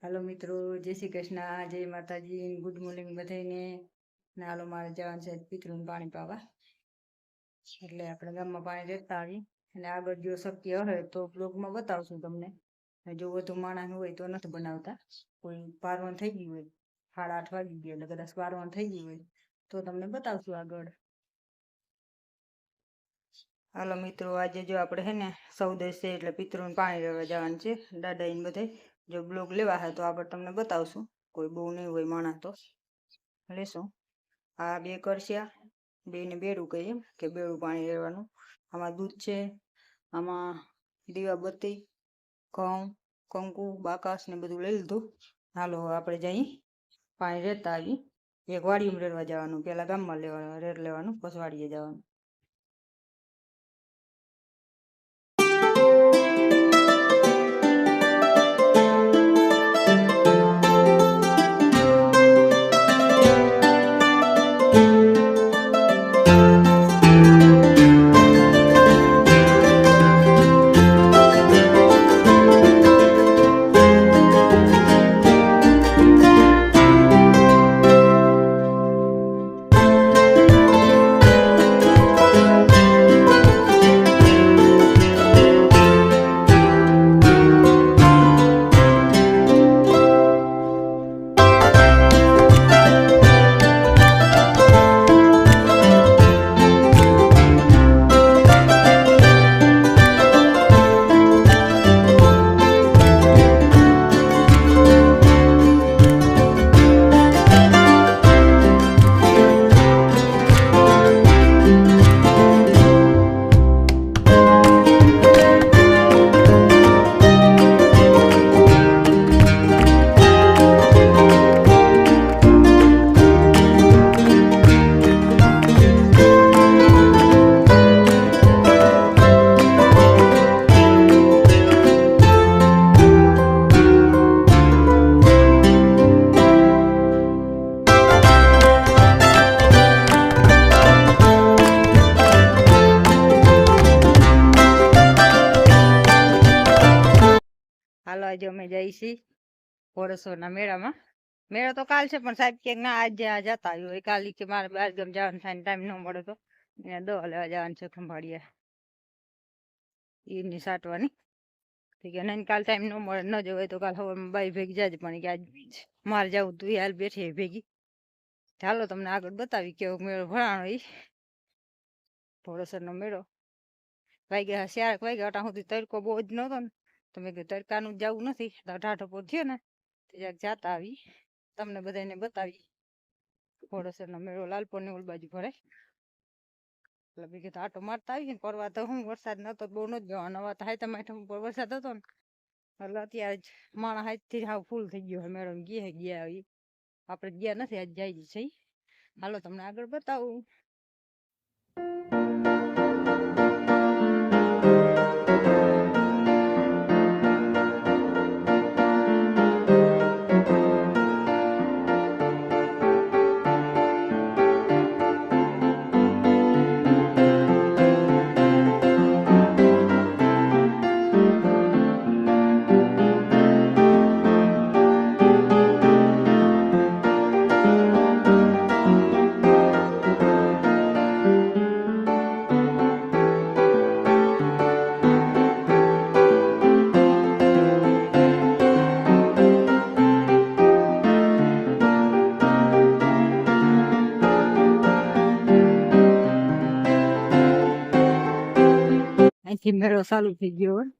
Hello मित्रों, जय श्री कृष्ण, जय माताजी, गुड मॉर्निंग बधाईने। हालो मारे जवान छे पितृने पाणी पावा, એટલે આપણે ગામમાં પાણી રેડતા આવી અને આગળ જો શક્ય હોય તો બ્લોગમાં બતાવશું તમને। જો વધુ માણસ હોય તો નથી બનાવતા, કોઈ પારવણ થઈ ગયું હોય 8:30 વાગી ગયા એટલે કદાચ પારવણ થઈ ગયું હોય તો તમને બતાવશું આગળ। હાલો મિત્રો, આજે જો આપણે હે ને 14 છે એટલે પિતૃને પાણી રેડવા જવાનું છે દાદાઈને બધે। જો બ્લોગ લેવા હોય તો આગળ તમને બતાવશું, કોઈ બહુ નહીં હોય માણસ તો લેશું। આ બે કરશિયા, બેને બેડું કહીએ કે બેડું પાણી રેડવાનું। આમાં દૂધ છે, આમાં દીવાબત્તી, ઘઉં, કંકુ, બાકાસ ને બધું લઈ લીધું। હાલો આપણે જઈ પાણી રેડતા આવી। એક વાડીમાં રેડવા જવાનું, પેલા ગામમાં રેડ લેવાનું, પછી વાડીએ જવાનું। હાલો આજે અમે જઈ છીએ ઘોડેશ્વરના મેળામાં। મેળો તો કાલ છે પણ સાહેબ કે ના આજે આ જતા આવ્યો હોય, કાલે કે મારે બાર ગામ જવાનું થાય, ટાઈમ ન મળે તો એને દવા લેવા જવાનું છે ખંભાળિયા ઈની સાટવાની। ઠીક છે, નહીં કાલ ટાઈમ ન મળે ન જવાય તો કાલ સવારમાં બાઈ ભેગી જાજે, પણ કે આજ મારે જવું તું હાલ બેઠી ભેગી। ચાલો તમને આગળ બતાવી કેવો મેળો ભરાણો એ ઘોડેશ્વરનો મેળો। વાગ્યા 4 વાગ્યા, અટા સુધી તડકો બહુ જ નહોતો ને, તમે કે તડકાનું જવું નથી, ટાઢો પોર થયો ને જાતા આવી તમને બધાને બતાવી। ઘોડેશ્વરનો મેળો લાલપુર ની ઓલ બાજુ ભરાય, એટલે મેં કીધું આટો મારતા આવી ને। પરવા તો હું વરસાદ નતો, બહુ નથી જવાનો, નવા તો હાઈતમ આઠમ ઉપર વરસાદ હતો ને, એટલે અત્યારે જ માણસ આજથી હાવ ફૂલ થઈ ગયો હોય મેળો, ગયા આપણે ગયા નથી, આજ જાય છે। હાલો તમને આગળ બતાવું। અહીંથી મેળો ચાલુ થઈ ગયો હોય।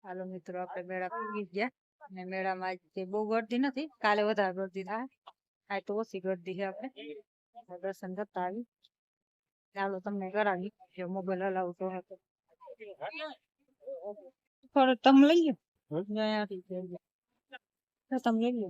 હાલો મિત્રો, આપણે મેળા પૂગી ગયા અને મેળામાં આજે બહુ ગરદી નથી, કાલે વધારે ગરદી થાય, આજ તો ઓછી ગરદી છે। આપણે દર્શન કરતા આવી। ચાલો તમને કરાવી જો મોબાઈલ હલાવતો હોય તો થોડો તમે લઈ લો અહીંયાથી તો તમે લઈ લો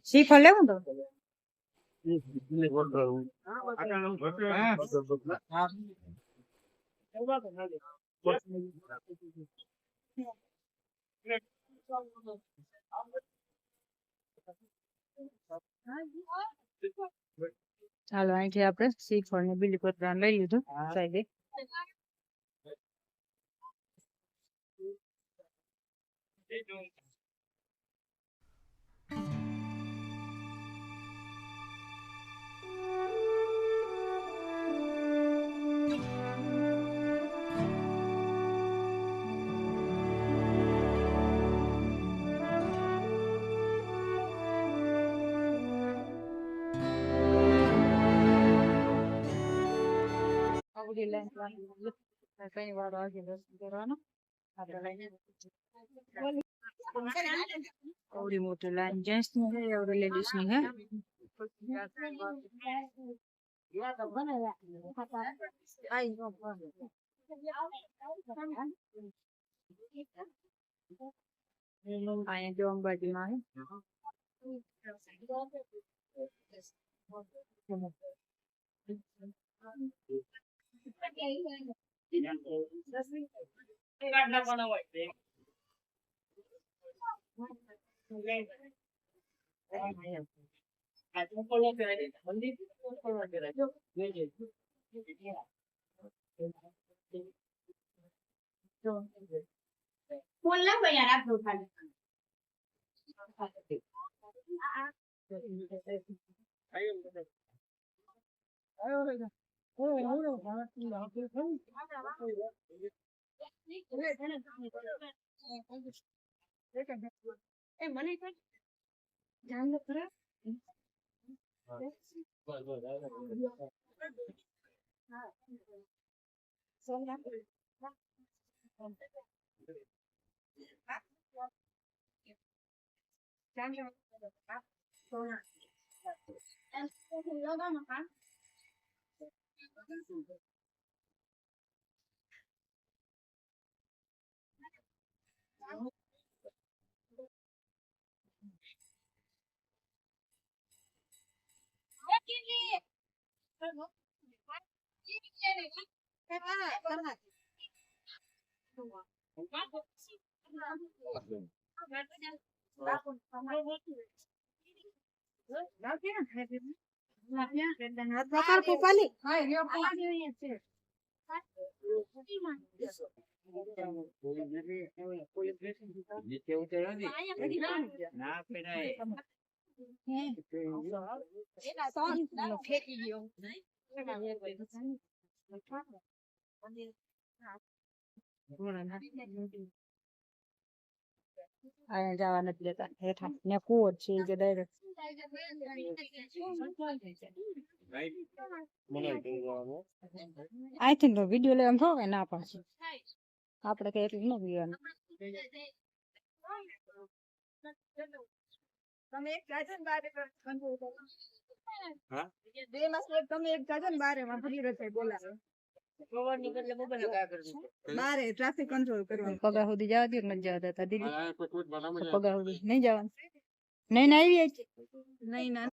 શ્રીફળ લેવું તો ચાલો અહીંથી આપણે શ્રીફળ ને બીલીપત્ર લઈ લીધું સાઈડે કઈ વાર આગે કરવાનો આવડી મોટી લાઈન જેન્ટ્સ ની છે આવડી લેડીઝ ની હે અહીંયા જો અંબાજીમાં ફોન લાવ યાર આપજો ખાલી એ મને ધ્યાન કરો અહીંયા જવા નથી દેતા હેઠા ને કુવો છે કે ડાયરેક્ટ અહીંથી તો વિડીયો લેવા થો ના પાછું આપણે કઈ એટલું ન પીવાનું તમે એક જાજો ને બારે કંટ્રોલ કરો હા બે માસ તમે એક જાજો ને બારે માં ભરી રહેશે બોલાવે બારે ટ્રાફિક કંટ્રોલ કરવાનું પગા સુધી જવા દો ન જવા દેતા દીદી પગા સુધી નહીં જવાનું નહીં ના આવી નહીં ના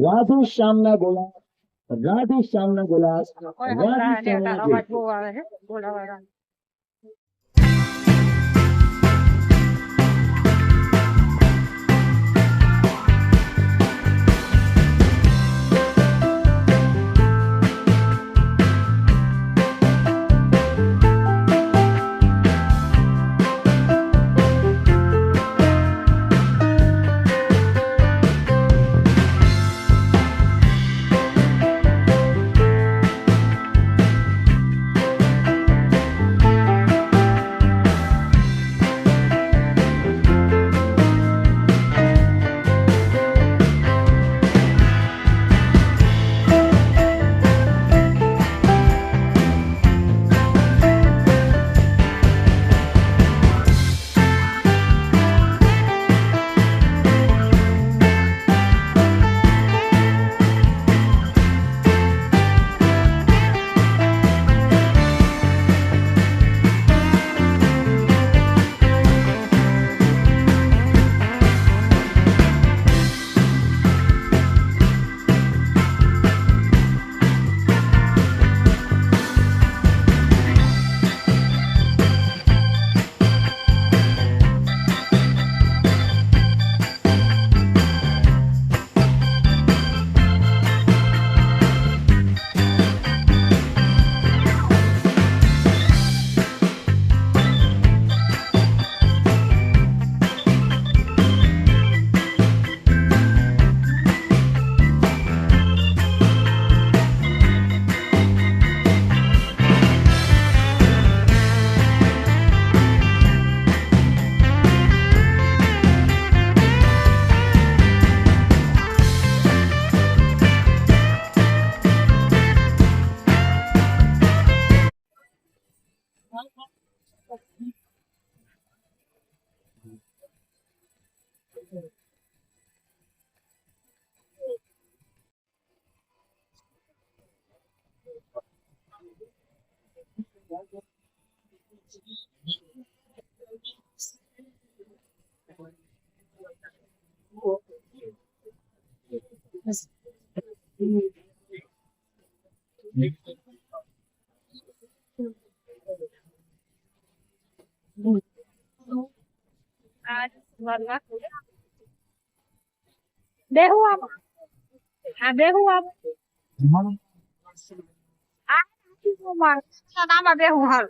રાધે શ્યામના ગુલાબ, રાધે શ્યામના ગુલાબ, કોઈ રાધે હમણાં ને શ્યામના તારો અવાજ બહુ આવે છે બોલાવા. બેહું આમ હા બેહું આમ આમાં બેહું હાલ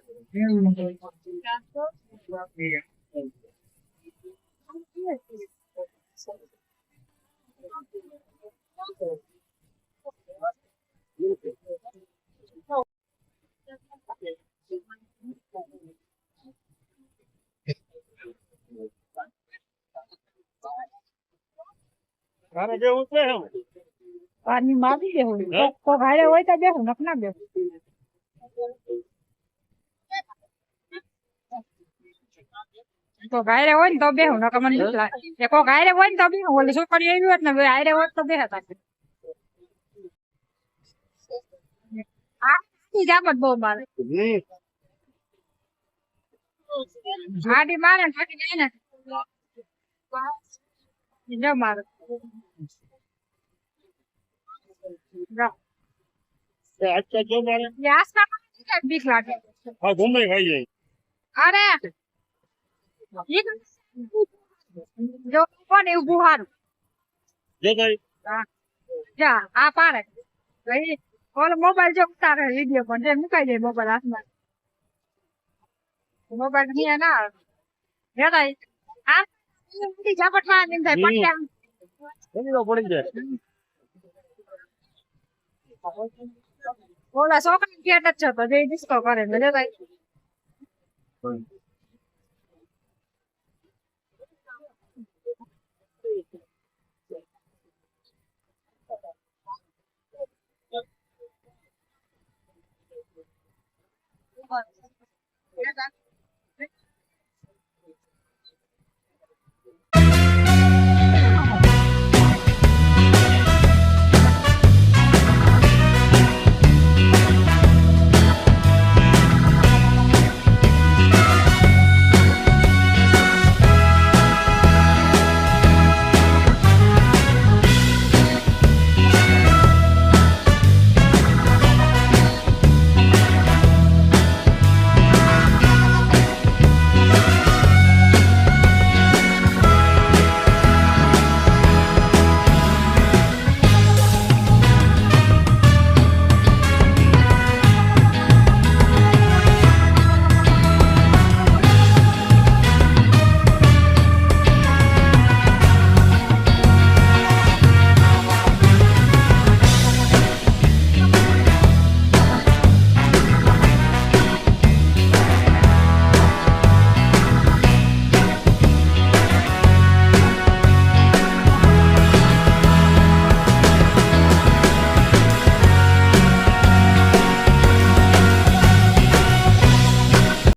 તારે જેવું છે એમ પાણી મારી બેહું તો ઘરે હોય તો બેહું નક ના બેહું તો ગાયરે હોય ને તો બેહું નકર મને બીક લાગે કો ગાયરે હોય ને તો બેહું ઓલી છોકરી એવી હોત ને ગાયરે હોત તો બેહતા આ જામત બહુ મારે આડી મારે ને થાકી જાય ને જો મારે અચ્છા જો મારે આસમાં બીક લાગે હા ગમે ખાઈ જાય અરે જો કોણ એવું બુહારું જે કઈ જા આ પાડે ભાઈ ઓલો મોબાઈલ જો ઉતારે વિડીયો પણ જે મુકાઈ જાય મોબાઈલ હાથમાં મોબાઈલ અહીંયા ના આવે જરા આ ઝાપટ માં નિંદાય પટ્યા એની તો પડી જાય ઓલા છોકરા પેટ જ છે તો જે ડિસ્કો કરે ને જતા